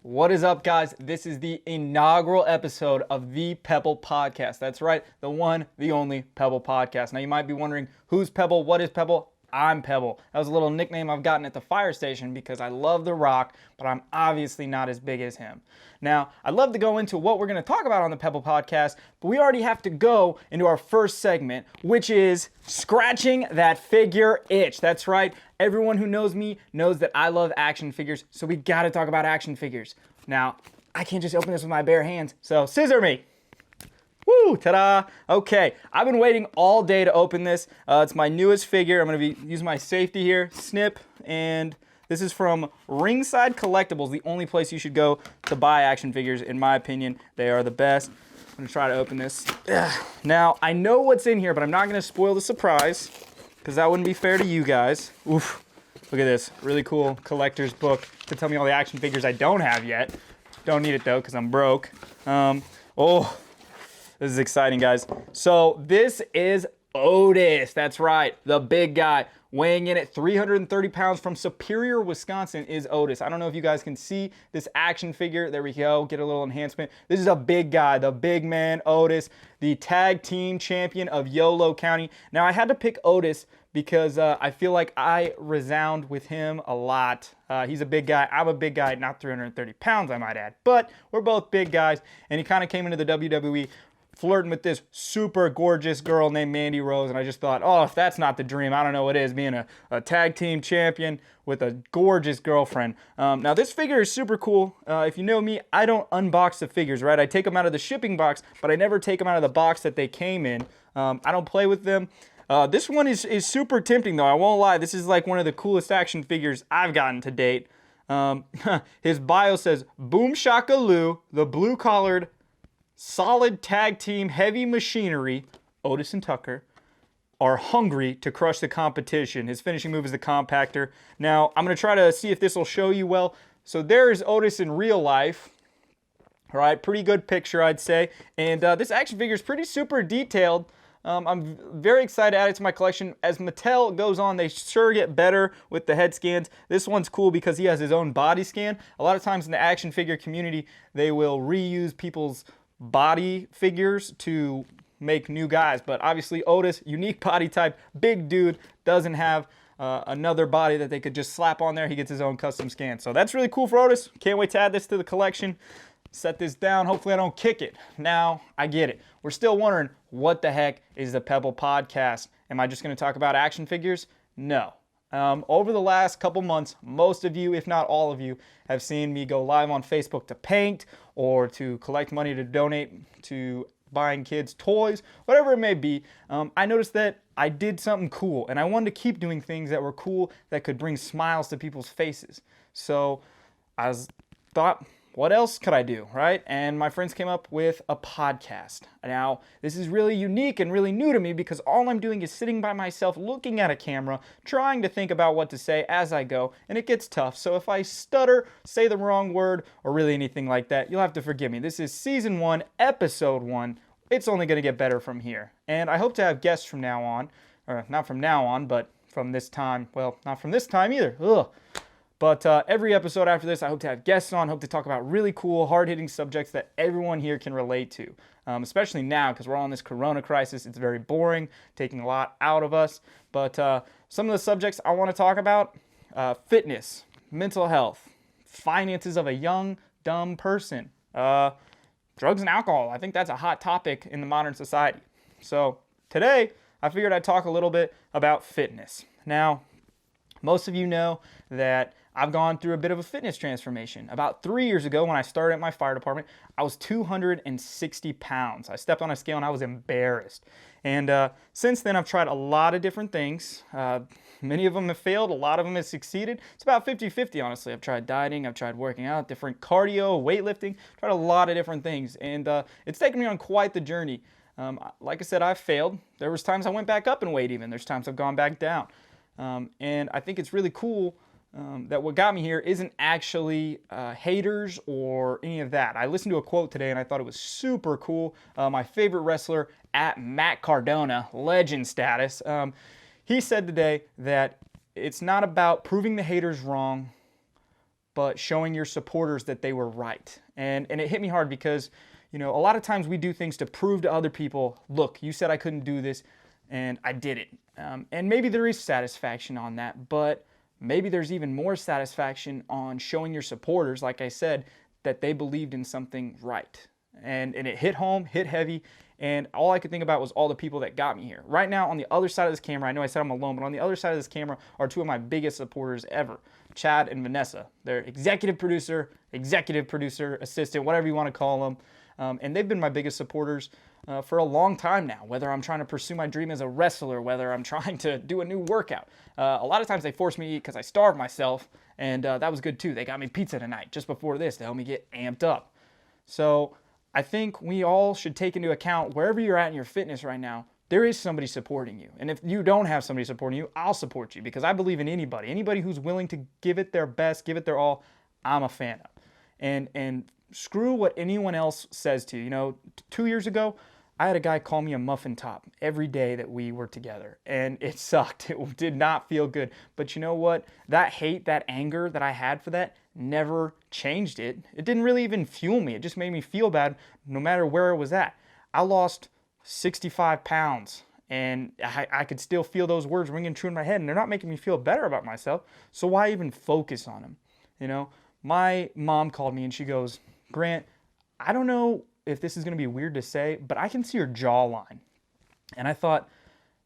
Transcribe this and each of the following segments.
What is up, guys? This is the inaugural episode of the Pebble Podcast. That's right, the one, the only Pebble Podcast. Now, you might be wondering, who's Pebble? What is Pebble? I'm Pebble. That was a little nickname I've gotten at the fire station because I love The Rock, but I'm obviously not as big as him. Now, I'd love to go into what we're going to talk about on the Pebble Podcast, but we already have to go into our first segment, which is scratching that figure itch. That's right. Everyone who knows me knows that I love action figures, so we got to talk about action figures. Now, I can't just open this with my bare hands, so scissor me. Woo, ta-da. Okay, I've been waiting all day to open this. It's my newest figure. I'm going to be using my safety here, snip, and this is from Ringside Collectibles, the only place you should go to buy action figures, in my opinion. They are the best. I'm going to try to open this. Now, I know what's in here, but I'm not going to spoil the surprise, because that wouldn't be fair to you guys. Oof, look at this. Really cool collector's book to tell me all the action figures I don't have yet. Don't need it, though, because I'm broke. This is exciting, guys. So this is Otis. That's right, the big guy. Weighing in at 330 pounds from Superior, Wisconsin is Otis. I don't know if you guys can see this action figure. There we go. Get a little enhancement. This is a big guy, the big man, Otis, the tag team champion of Yolo County. Now, I had to pick Otis because I feel like I resound with him a lot. He's a big guy. I'm a big guy, not 330 pounds, I might add. But we're both big guys, and he kind of came into the WWE flirting with this super gorgeous girl named Mandy Rose, and I just thought, oh, if that's not the dream, I don't know what is, being a tag team champion with a gorgeous girlfriend. Now, this figure is super cool. If you know me, I don't unbox the figures, right? I take them out of the shipping box, but I never take them out of the box that they came in. I don't play with them. This one is super tempting, though. I won't lie. This is like one of the coolest action figures I've gotten to date. His bio says, Boom Shakaloo, the blue-collared, solid tag team heavy machinery, Otis and Tucker, are hungry to crush the competition. His finishing move is the compactor. Now, I'm going to try to see if this will show you well. So there's Otis in real life. All right, pretty good picture, I'd say. And this action figure is pretty super detailed. I'm very excited to add it to my collection. As Mattel goes on, they sure get better with the head scans. This one's cool because he has his own body scan. A lot of times in the action figure community, they will reuse people's body figures to make new guys, but obviously Otis, unique body type, big dude, doesn't have another body that they could just slap on there. He gets his own custom scan, so that's really cool for Otis. Can't wait to add this to the collection. Set this down. Hopefully I don't kick it. Now I get it. We're still wondering, what the heck is the Pebble Podcast? Am I just going to talk about action figures? No. Over the last couple months, most of you, if not all of you, have seen me go live on Facebook to paint or to collect money to donate to buying kids toys, whatever it may be. I noticed that I did something cool, and I wanted to keep doing things that were cool that could bring smiles to people's faces. So I thought, what else could I do, right? And my friends came up with a podcast. Now, this is really unique and really new to me because all I'm doing is sitting by myself looking at a camera, trying to think about what to say as I go, and it gets tough. So if I stutter, say the wrong word, or really anything like that, you'll have to forgive me. This is Season 1, Episode 1. It's only going to get better from here. And I hope to have guests from now on, or not from now on, but from this time. Well, not from this time either. Ugh. But every episode after this, I hope to have guests on, hope to talk about really cool, hard-hitting subjects that everyone here can relate to, especially now because we're all in this corona crisis. It's very boring, taking a lot out of us. But some of the subjects I want to talk about, fitness, mental health, finances of a young, dumb person, drugs and alcohol. I think that's a hot topic in the modern society. So today, I figured I'd talk a little bit about fitness. Now, most of you know that I've gone through a bit of a fitness transformation. About 3 years ago when I started at my fire department, I was 260 pounds. I stepped on a scale and I was embarrassed. And since then, I've tried a lot of different things. Many of them have failed. A lot of them have succeeded. It's about 50-50, honestly. I've tried dieting. I've tried working out, different cardio, weightlifting. Tried a lot of different things. And it's taken me on quite the journey. Like I said, I've failed. There was times I went back up in weight even. There's times I've gone back down. And I think it's really cool that what got me here isn't actually haters or any of that. I listened to a quote today and I thought it was super cool. My favorite wrestler, at Matt Cardona, legend status, he said today that it's not about proving the haters wrong, but showing your supporters that they were right. And it hit me hard because, a lot of times we do things to prove to other people, look, you said I couldn't do this, and I did it. And maybe there is satisfaction on that, but maybe there's even more satisfaction on showing your supporters, like I said, that they believed in something right. And it hit home, hit heavy, and all I could think about was all the people that got me here. Right now, on the other side of this camera, I know I said I'm alone, but on the other side of this camera are two of my biggest supporters ever, Chad and Vanessa. They're executive producer, assistant, whatever you want to call them. And they've been my biggest supporters for a long time now, whether I'm trying to pursue my dream as a wrestler, whether I'm trying to do a new workout. A lot of times they force me to eat because I starve myself, and that was good too. They got me pizza tonight just before this to help me get amped up. So I think we all should take into account wherever you're at in your fitness right now, there is somebody supporting you. And if you don't have somebody supporting you, I'll support you because I believe in anybody. Anybody who's willing to give it their best, give it their all, I'm a fan of. And screw what anyone else says to you. 2 years ago, I had a guy call me a muffin top every day that we were together, and it sucked. It did not feel good. But you know what? That hate, that anger that I had for that never changed it. It didn't really even fuel me. It just made me feel bad no matter where it was at. I lost 65 pounds, and I could still feel those words ringing true in my head, and they're not making me feel better about myself, so why even focus on them? My mom called me, and she goes, Grant, I don't know if this is going to be weird to say, but I can see your jawline. And I thought,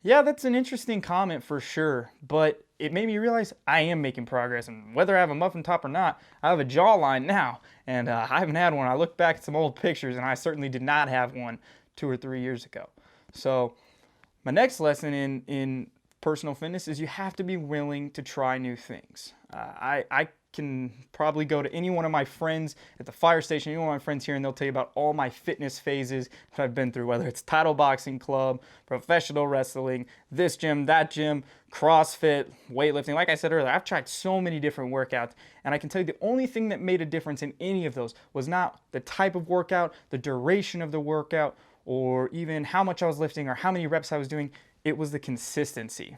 yeah, that's an interesting comment for sure, but it made me realize I am making progress, and whether I have a muffin top or not, I have a jawline now, and I haven't had one. I looked back at some old pictures, and I certainly did not have one 2 or 3 years ago. So my next lesson in personal fitness is you have to be willing to try new things. I can probably go to any one of my friends at the fire station, any one of my friends here, and they'll tell you about all my fitness phases that I've been through, whether it's title boxing club, professional wrestling, this gym, that gym, CrossFit, weightlifting. Like I said earlier, I've tried so many different workouts, and I can tell you the only thing that made a difference in any of those was not the type of workout, the duration of the workout, or even how much I was lifting or how many reps I was doing. It was the consistency.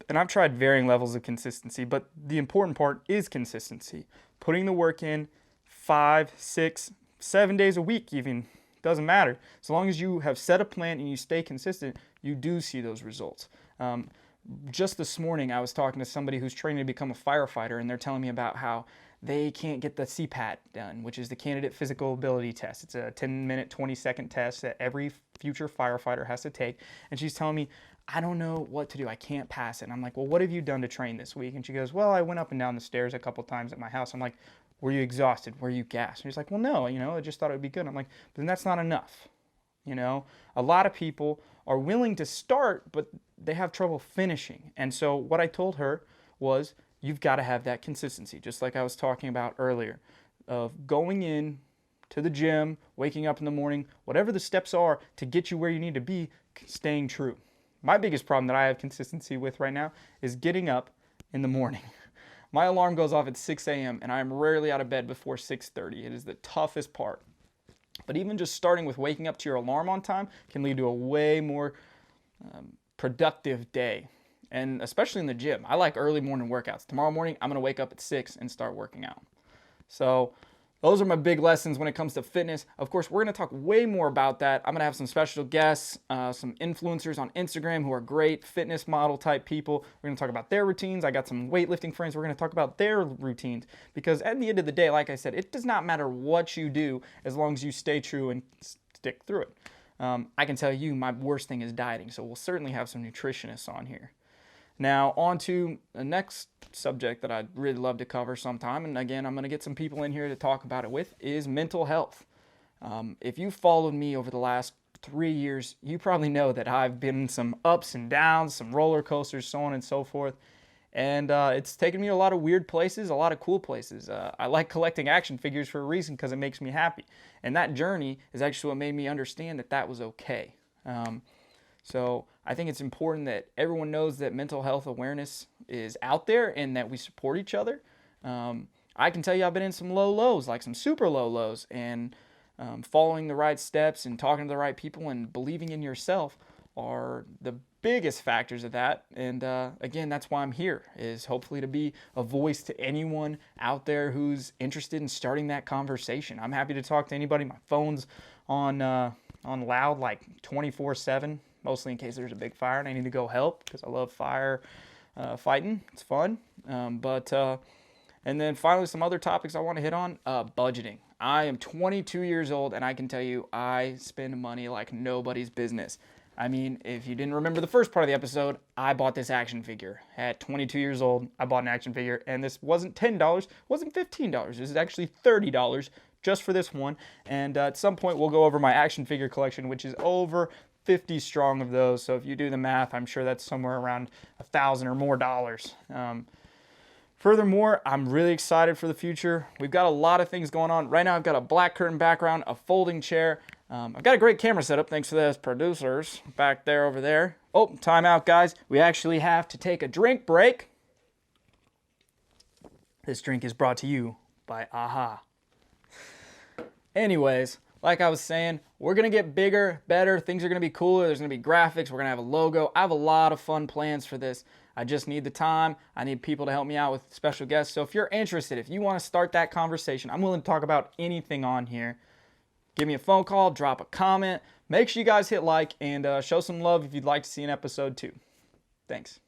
And I've tried varying levels of consistency, but the important part is consistency. Putting the work in 5, 6, 7 days a week even, doesn't matter. As long as you have set a plan and you stay consistent, you do see those results. Just this morning, I was talking to somebody who's training to become a firefighter, and they're telling me about how they can't get the CPAT done, which is the Candidate Physical Ability Test. It's a 10-minute, 20-second test that every future firefighter has to take. And she's telling me, I don't know what to do. I can't pass it. And I'm like, well, what have you done to train this week? And she goes, well, I went up and down the stairs a couple times at my house. I'm like, were you exhausted? Were you gassed? And she's like, well, no, I just thought it would be good. I'm like, but then that's not enough. A lot of people are willing to start, but they have trouble finishing. And so what I told her was, you've got to have that consistency, just like I was talking about earlier, of going in to the gym, waking up in the morning, whatever the steps are to get you where you need to be, staying true. My biggest problem that I have consistency with right now is getting up in the morning. My alarm goes off at 6 a.m. and I'm rarely out of bed before 6:30. It is the toughest part. But even just starting with waking up to your alarm on time can lead to a way more productive day. And especially in the gym. I like early morning workouts. Tomorrow morning, I'm going to wake up at 6 and start working out. So those are my big lessons when it comes to fitness. Of course, we're going to talk way more about that. I'm going to have some special guests, some influencers on Instagram who are great fitness model type people. We're going to talk about their routines. I got some weightlifting friends. We're going to talk about their routines. Because at the end of the day, like I said, it does not matter what you do as long as you stay true and stick through it. I can tell you my worst thing is dieting. So we'll certainly have some nutritionists on here. Now, on to the next subject that I'd really love to cover sometime, and again, I'm going to get some people in here to talk about it with, is mental health. If you followed me over the last 3 years, you probably know that I've been in some ups and downs, some roller coasters, so on and so forth, and it's taken me to a lot of weird places, a lot of cool places. I like collecting action figures for a reason because it makes me happy, and that journey is actually what made me understand that that was okay. So I think it's important that everyone knows that mental health awareness is out there and that we support each other. I can tell you I've been in some low lows, like some super low lows, and following the right steps and talking to the right people and believing in yourself are the biggest factors of that. And again, that's why I'm here, is hopefully to be a voice to anyone out there who's interested in starting that conversation. I'm happy to talk to anybody. My phone's on loud like 24/7, mostly in case there's a big fire and I need to go help, because I love fire fighting. It's fun. And then finally, some other topics I want to hit on. Budgeting. I am 22 years old, and I can tell you I spend money like nobody's business. I mean, if you didn't remember the first part of the episode, I bought this action figure. At 22 years old, I bought an action figure, and this wasn't $10, wasn't $15. This is actually $30 just for this one. And at some point, we'll go over my action figure collection, which is over 50 strong of those. So if you do the math, I'm sure that's somewhere around $1,000 or more dollars. Furthermore, I'm really excited for the future. We've got a lot of things going on. Right now, I've got a black curtain background, a folding chair. I've got a great camera setup, thanks to those producers back there over there. Oh, time out, guys. We actually have to take a drink break. This drink is brought to you by AHA. Anyways, like I was saying, we're going to get bigger, better. Things are going to be cooler. There's going to be graphics. We're going to have a logo. I have a lot of fun plans for this. I just need the time. I need people to help me out with special guests. So if you're interested, if you want to start that conversation, I'm willing to talk about anything on here. Give me a phone call, drop a comment. Make sure you guys hit like and show some love if you'd like to see an episode 2. Thanks.